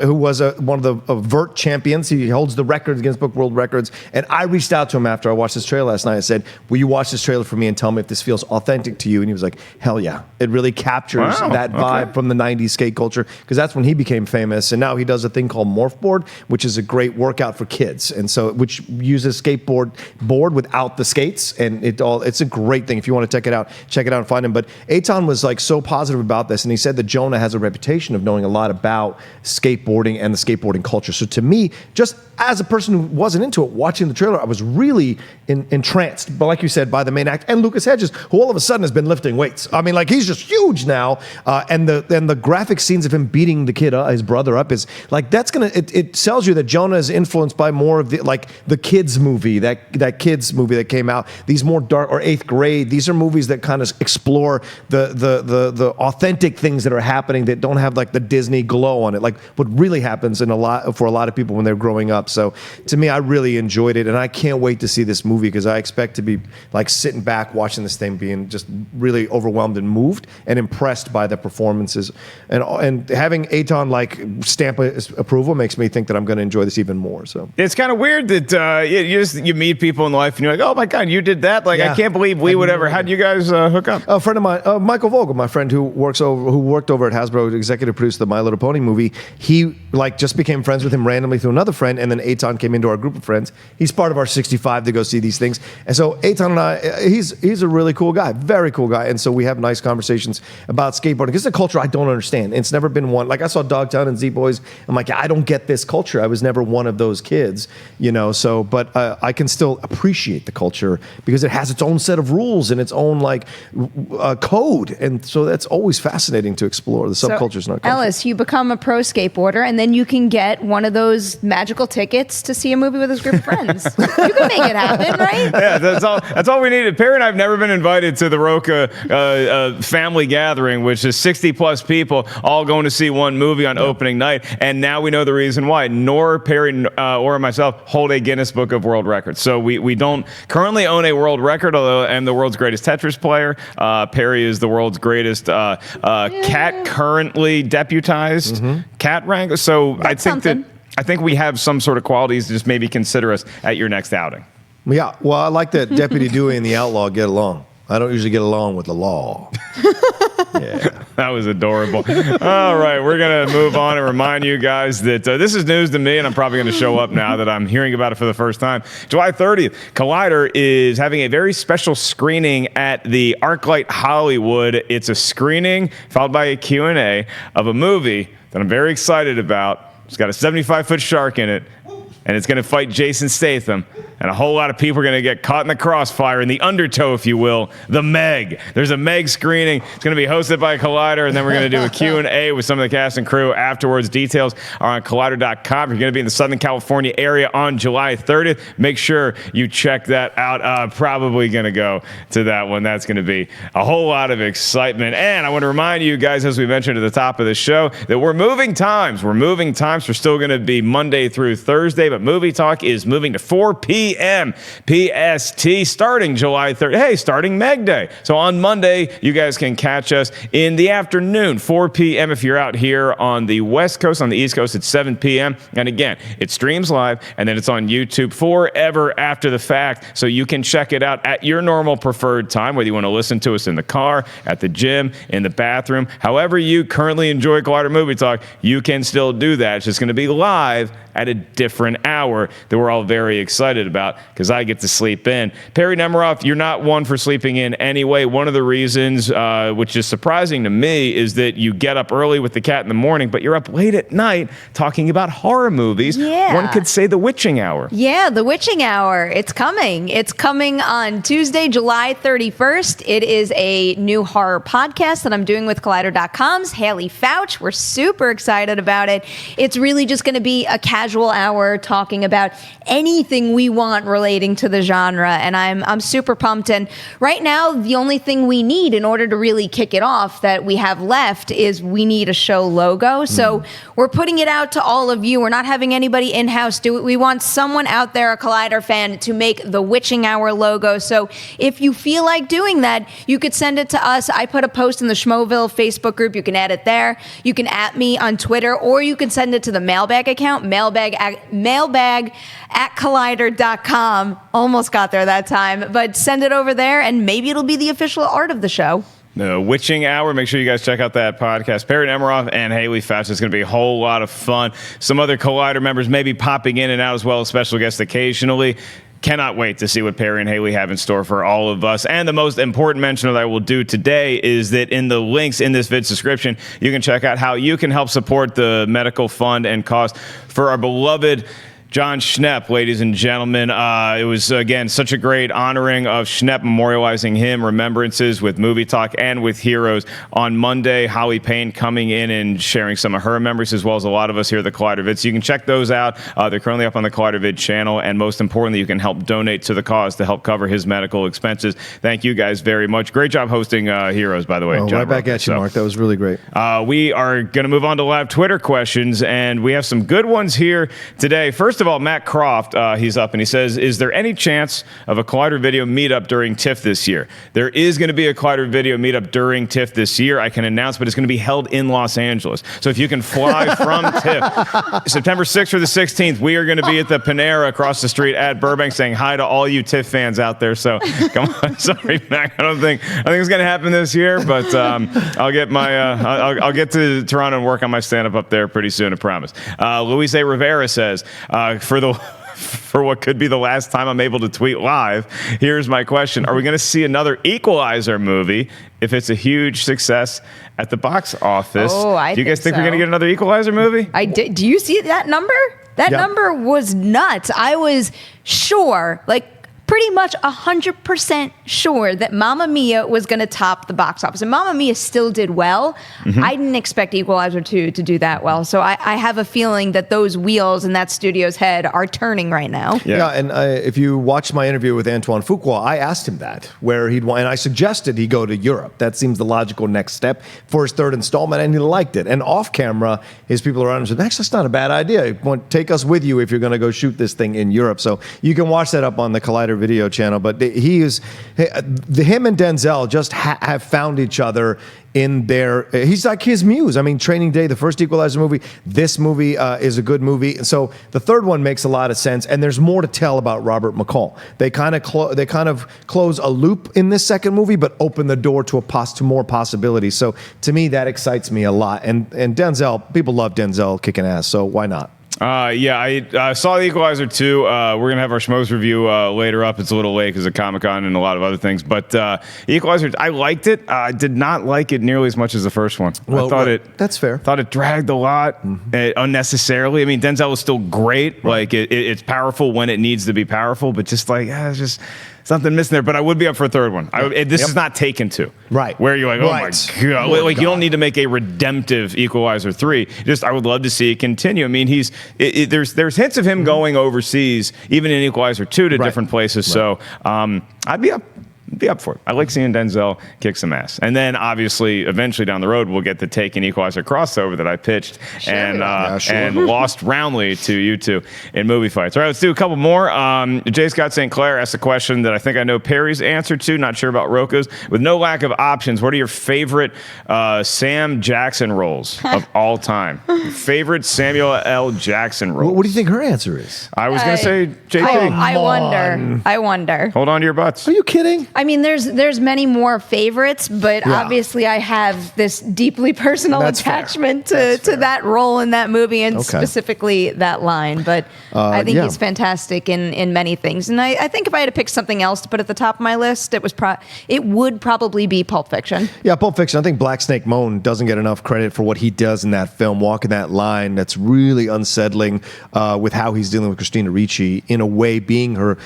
who was one of the vert champions. He holds the records, Guinness Book World Records. And I reached out to him after I watched this trailer last night. I said, will you watch this trailer for me and tell me if this feels authentic to you? And he was like, hell yeah. It really captures that vibe from the 90s skate culture, because that's when he became famous. And now he does a thing called Morphboard, which is a great workout for kids. And so, which uses skateboard board without the skates. And it's a great thing. If you want to check it out and find him. But Eitan was like so positive about this. And he said that Jonah has a reputation of knowing a lot about skateboarding and the skateboarding culture. So to me, just as a person who wasn't into it, watching the trailer, I was really entranced but like you said, by the main act, and Lucas Hedges, who all of a sudden has been lifting weights. I mean, like, he's just huge now. And the graphic scenes of him beating the kid, his brother up, is like, that's gonna, it tells you that Jonah is influenced by more of the kids movie, that kids movie that came out. These more dark, or Eighth Grade. These are movies that kind of explore the authentic things that are happening that don't have like the Disney glow on it, like what really happens for a lot of people when they're growing up. So to me, I really enjoyed it, and I can't wait to see this movie, because I expect to be like sitting back watching this thing, being just really overwhelmed and moved and impressed by the performances, and having Eitan like stamp approval makes me think that I'm going to enjoy this even more. So it's kind of weird that you meet people in life and you're like, oh my God, you did that? Like, I can't believe we would ever. How'd you guys hook up? A friend of mine, Michael Vogel, my friend who worked over at Hasbro, executive produced the My Little Pony movie. He like just became friends with him randomly through another friend, and then Eitan came into our group of friends. He's part of our 65 to go see these things, and so Eitan and I, he's a really cool guy, very cool guy, and so we have nice conversations about skateboarding, because it's a culture I don't understand. It's never been one. Like, I saw Dogtown and Z-Boys. I'm like, I don't get this culture. I was never one of those kids, So, but I can still appreciate the culture because it has its own set of rules and its own like code, and so that's always fascinating to explore the subcultures in our country. Ellis, you become a pro skateboarder, and then you can get one of those magical tickets to see a movie with his group of friends. You can make it happen, right? Yeah, that's all we needed. Perri and I have never been invited to the Rocha family gathering, which is 60 plus people all going to see one movie on opening night, and now we know the reason why. Nor Perri or myself hold a Guinness Book of World Records, so we don't currently own a world record, although I'm the world's greatest Tetris player. Perri is the world's greatest cat currently deputized cat rank. So That's I think we have some sort of qualities to just maybe consider us at your next outing. Yeah, well, I like that Deputy Dewey and the Outlaw get along. I don't usually get along with the law. Yeah. That was adorable. All right, we're going to move on and remind you guys that this is news to me, and I'm probably going to show up now that I'm hearing about it for the first time. July 30th, Collider is having a very special screening at the ArcLight Hollywood. It's a screening followed by a Q&A of a movie that I'm very excited about. It's got a 75-foot shark in it, and it's going to fight Jason Statham. And a whole lot of people are going to get caught in the crossfire, in the undertow, if you will, the Meg. There's a Meg screening. It's going to be hosted by Collider, and then we're going to do a Q&A with some of the cast and crew afterwards. Details are on Collider.com. If you're going to be in the Southern California area on July 30th, make sure you check that out. Probably going to go to that one. That's going to be a whole lot of excitement. And I want to remind you guys, as we mentioned at the top of the show, that we're moving times. We're still going to be Monday through Thursday, but Movie Talk is moving to 4 p.m. PST starting July 3rd. Hey, starting Meg Day. So on Monday, you guys can catch us in the afternoon, 4 p.m. if you're out here on the West Coast. On the East Coast, it's 7 p.m. And again, it streams live, and then it's on YouTube forever after the fact, so you can check it out at your normal preferred time, whether you want to listen to us in the car, at the gym, in the bathroom. However you currently enjoy Collider Movie Talk, you can still do that. It's just going to be live at a different hour that we're all very excited about, because I get to sleep in. Perri Nemiroff, you're not one for sleeping in anyway. One of the reasons, which is surprising to me, is that you get up early with the cat in the morning, but you're up late at night talking about horror movies. Yeah. One could say The Witching Hour. Yeah, The Witching Hour. It's coming. It's coming on Tuesday, July 31st. It is a new horror podcast that I'm doing with Collider.com's Haley Fouch. We're super excited about it. It's really just going to be a casual hour talking about anything we want relating to the genre, and I'm super pumped. And right now, the only thing we need in order to really kick it off that we have left is we need a show logo. So we're putting it out to all of you. We're not having anybody in-house do it. We want someone out there, a Collider fan, to make the Witching Hour logo. So if you feel like doing that, you could send it to us. I put a post in the Schmoville Facebook group. You can add it there. You can at me on Twitter, or you can send it to the mailbag account, mailbag at Collider.com. Almost got there that time, but send it over there, and maybe it'll be the official art of the show. The Witching Hour. Make sure you guys check out that podcast. Perri Nemiroff and Haley Fouch. It's going to be a whole lot of fun. Some other Collider members may be popping in and out as well as special guests occasionally. Cannot wait to see what Perri and Haley have in store for all of us. And the most important mention that I will do today is that in the links in this vid's description, you can check out how you can help support the medical fund and cost for our beloved John Schnepp, ladies and gentlemen. It was, again, such a great honoring of Schnepp, memorializing him, remembrances with Movie Talk and with Heroes on Monday. Holly Payne coming in and sharing some of her memories, as well as a lot of us here at the Collider Vid. So you can check those out. They're currently up on the Collider Vid channel, and most importantly, you can help donate to the cause to help cover his medical expenses. Thank you guys very much. Great job hosting Heroes, by the way. Right back at you, Mark. That was really great. We are going to move on to live Twitter questions, and we have some good ones here today. First of all, Matt Croft, he's up and he says, is there any chance of a Collider Video meetup during TIFF this year? There is going to be a Collider Video meetup during TIFF this year, I can announce, but it's going to be held in Los Angeles. So if you can fly from TIFF, September 6th or the 16th, we are going to be at the Panera across the street at Burbank saying hi to all you TIFF fans out there. So come on, sorry, Mac, I think it's going to happen this year, but I'll get my I'll get to Toronto and work on my stand-up up there pretty soon, I promise. Luis A. Rivera says, for what could be the last time I'm able to tweet live, here's my question. Are we going to see another Equalizer movie if it's a huge success at the box office? Oh, Do you guys think we're going to get another Equalizer movie? I did. Do you see that number? That number was nuts. I was sure, pretty much 100% sure that Mamma Mia was going to top the box office. And Mamma Mia still did well. Mm-hmm. I didn't expect Equalizer 2 to do that well. So I have a feeling that those wheels in that studio's head are turning right now. Yeah, and if you watch my interview with Antoine Fuqua, I asked him that, where he'd want, and I suggested he go to Europe. That seems the logical next step for his third installment, and he liked it. And off camera, his people around him said, actually, that's not a bad idea. Take us with you if you're going to go shoot this thing in Europe. So you can watch that up on the Collider Video channel, but him and Denzel just have found each other in their, he's like his muse. I mean, Training Day, the first Equalizer movie, this movie is a good movie. And so the third one makes a lot of sense, and there's more to tell about Robert McCall. They kind of close a loop in this second movie, but open the door to more possibilities. So to me, that excites me a lot. And Denzel, people love Denzel kicking ass, so why not? I saw The Equalizer 2. We're going to have our Schmoes review later up. It's a little late because of Comic-Con and a lot of other things. But Equalizer, I liked it. I did not like it nearly as much as the first one. That's fair. Thought it dragged a lot unnecessarily. I mean, Denzel is still great. Right. It's powerful when it needs to be powerful, but just it's just something missing there. But I would be up for a third one. This is not Taken 2. Right. Where you're like, oh my God. You don't need to make a redemptive Equalizer 3. I would love to see it continue. I mean, there's hints of him going overseas, even in Equalizer 2 to different places. Right. So I'd be up for it. I like seeing Denzel kick some ass. And then, obviously, eventually down the road, we'll get the Taken Equalizer crossover that I pitched and lost roundly to you two in movie fights. All right, let's do a couple more. J. Scott St. Clair asked a question that I think I know Perry's answer to, not sure about Rocha's. With no lack of options, what are your favorite Sam Jackson roles of all time? Favorite Samuel L. Jackson roles? What do you think her answer is? I was going to say JP. I wonder. Hold on to your butts. Are you kidding? I mean, there's many more favorites, but obviously I have this deeply personal attachment to that role in that movie and specifically that line. But I think he's fantastic in many things. And I think if I had to pick something else to put at the top of my list, it would probably be Pulp Fiction. Yeah, Pulp Fiction. I think Black Snake Moan doesn't get enough credit for what he does in that film, walking that line that's really unsettling with how he's dealing with Christina Ricci, in a way being her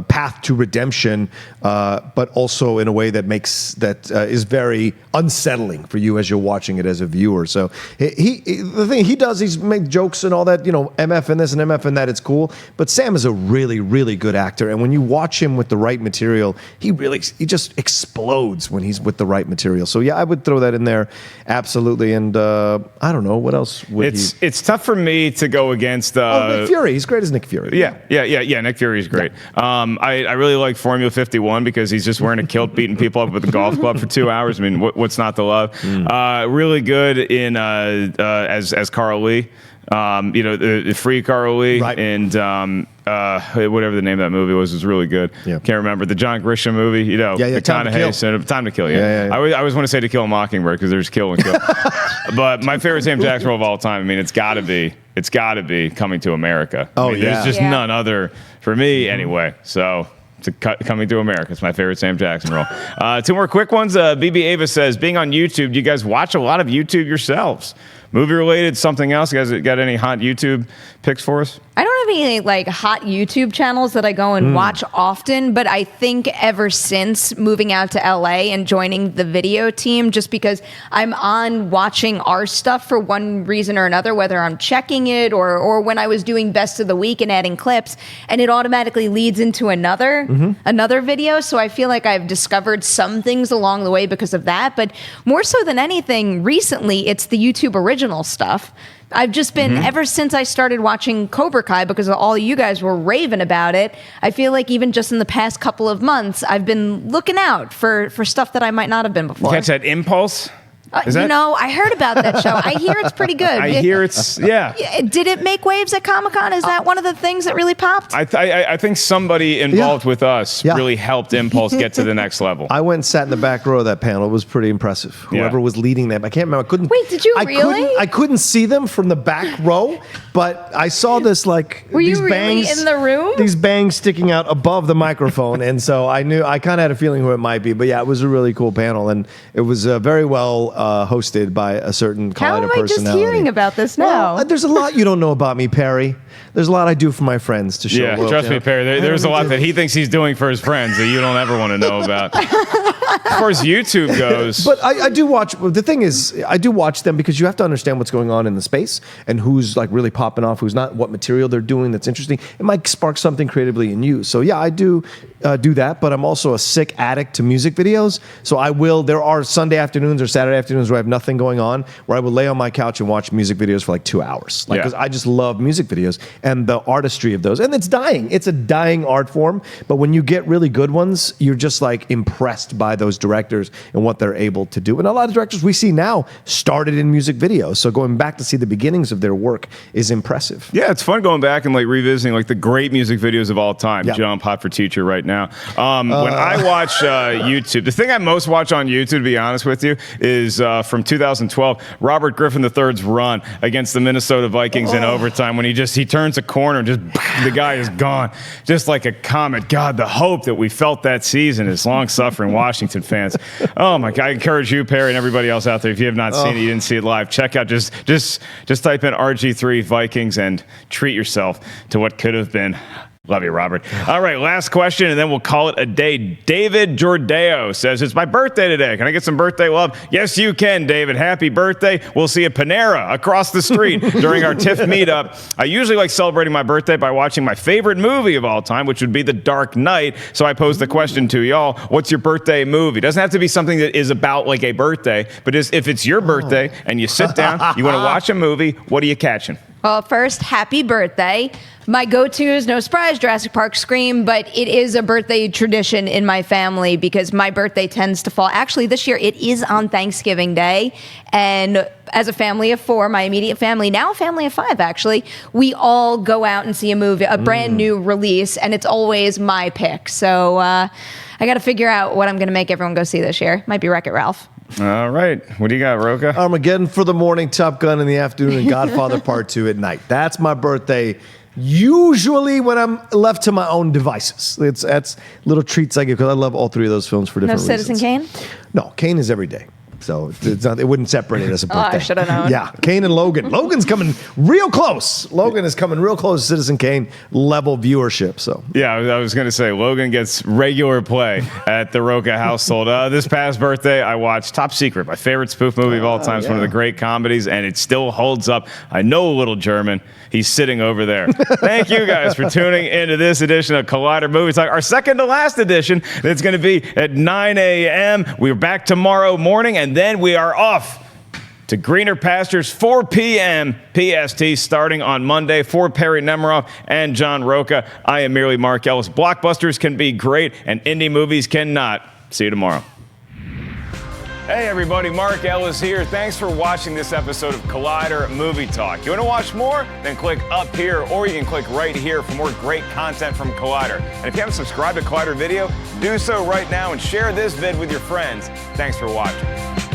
path to redemption, but also in a way that is very unsettling for you as you're watching it as a viewer. So the thing he does, he's make jokes and all that, MF and this and MF and that, it's cool. But Sam is a really, really good actor, and when you watch him with the right material, he just explodes when he's with the right material. So yeah, I would throw that in there, absolutely. And I don't know what else would it's tough for me to go against Nick Fury. He's great as Nick Fury. Yeah. Nick Fury is great. Yeah. I really like Formula 51 because he's just wearing a kilt, beating people up with a golf club for 2 hours. I mean, what's not to love? Really good in as Carl Lee. The Free Carl Lee, right. And whatever the name of that movie was really good. Yeah. Can't remember the John Grisham movie. The Time to Kill. Yeah. I always want to say To Kill a Mockingbird because there's kill and kill. But my favorite Sam Jackson role of all time. I mean, it's got to be Coming to America. There's just none other for me anyway. So. Coming to America. It's my favorite Sam Jackson role. Two more quick ones. BB Ava says, being on YouTube, do you guys watch a lot of YouTube yourselves? movie related, something else? You guys got any hot YouTube picks for us? I don't have any like hot YouTube channels that I go and watch often, but I think ever since moving out to LA and joining the video team, just because I'm on watching our stuff for one reason or another, whether I'm checking it or when I was doing best of the week and adding clips, and it automatically leads into another video. So I feel like I've discovered some things along the way because of that. But more so than anything, recently, it's the YouTube original stuff. I've just been, ever since I started watching Cobra Kai, because all you guys were raving about it, I feel like even just in the past couple of months, I've been looking out for stuff that I might not have been before. You catch that Impulse? I heard about that show. I hear it's pretty good. I hear it's, yeah. Did it make waves at Comic-Con? Is that one of the things that really popped? I think somebody involved with us really helped Impulse get to the next level. I went and sat in the back row of that panel. It was pretty impressive. Whoever was leading them. I can't remember. I couldn't. Wait, did you really? I couldn't see them from the back row, but I saw this like Were these you really bangs, in the room? These bangs sticking out above the microphone, and so I kind of had a feeling who it might be. But yeah, it was a really cool panel, and it was very well hosted by a certain How am Collider I personality. just hearing about this now? Well, there's a lot you don't know about me, Perry. There's a lot I do for my friends to show. Yeah, trust me, Perry. There's a lot that he thinks he's doing for his friends that you don't ever want to know about. As far as YouTube goes. But I do watch. The thing is, I do watch them because you have to understand what's going on in the space and who's like really popping off, who's not, what material they're doing that's interesting. It might spark something creatively in you. So yeah, I do that. But I'm also a sick addict to music videos. So I will. There are Sunday afternoons or Saturday afternoons where I have nothing going on, where I will lay on my couch and watch music videos for like 2 hours. Like, because I just love music videos and the artistry of those. And it's dying. It's a dying art form. But when you get really good ones, you're just like impressed by those directors and what they're able to do. And a lot of directors we see now started in music videos. So going back to see the beginnings of their work is impressive. Yeah, it's fun going back and like revisiting like the great music videos of all time. Jump, Hot for Teacher right now. When I watch YouTube, the thing I most watch on YouTube, to be honest with you, is from 2012, Robert Griffin III's run against the Minnesota Vikings in overtime when he turns a corner and just the guy is gone. Just like a comet. God, the hope that we felt that season as long-suffering Washington fans. Oh my God, I encourage you, Perry, and everybody else out there, if you have not seen it, you didn't see it live, check out, just type in RG3 Vikings and treat yourself to what could have been. Love you, Robert. All right, last question, and then we'll call it a day. David Jordeo says, it's my birthday today. Can I get some birthday love? Yes, you can, David. Happy birthday. We'll see a Panera across the street during our TIFF meetup. I usually like celebrating my birthday by watching my favorite movie of all time, which would be The Dark Knight. So I posed the question to y'all, what's your birthday movie? It doesn't have to be something that is about like a birthday, but if it's your birthday and you sit down, you want to watch a movie, what are you catching? Well, first, happy birthday. My go-to is no surprise, Jurassic Park Scream, but it is a birthday tradition in my family because my birthday tends to fall. Actually, this year it is on Thanksgiving Day. And as a family of 4, my immediate family, now a family of 5 actually, we all go out and see a movie, a brand new release, and it's always my pick. So I got to figure out what I'm going to make everyone go see this year. Might be Wreck-It Ralph. All right. What do you got, Rocha? Armageddon for the morning, Top Gun in the afternoon, and Godfather Part 2 at night. That's my birthday. Usually when I'm left to my own devices. That's little treats I get because I love all 3 of those films for different reasons. No Citizen Kane? No, Kane is every day. So it's not, it wouldn't separate it as a birthday. I should have known. Yeah, Kane and Logan. Logan's coming real close. Logan is coming real close to Citizen Kane level viewership. So yeah, I was going to say Logan gets regular play at the Rocha household. This past birthday, I watched Top Secret, my favorite spoof movie of all time. It's one of the great comedies, and it still holds up. I know a little German. He's sitting over there. Thank you guys for tuning into this edition of Collider Movie Talk, our second to last edition. It's going to be at 9 a.m. We're back tomorrow morning, and then we are off to greener pastures, 4 p.m. PST, starting on Monday. For Perri Nemiroff and John Rocha, I am merely Mark Ellis. Blockbusters can be great, and indie movies cannot. See you tomorrow. Hey everybody, Mark Ellis here. Thanks for watching this episode of Collider Movie Talk. You want to watch more? Then click up here, or you can click right here for more great content from Collider. And if you haven't subscribed to Collider Video, do so right now and share this vid with your friends. Thanks for watching.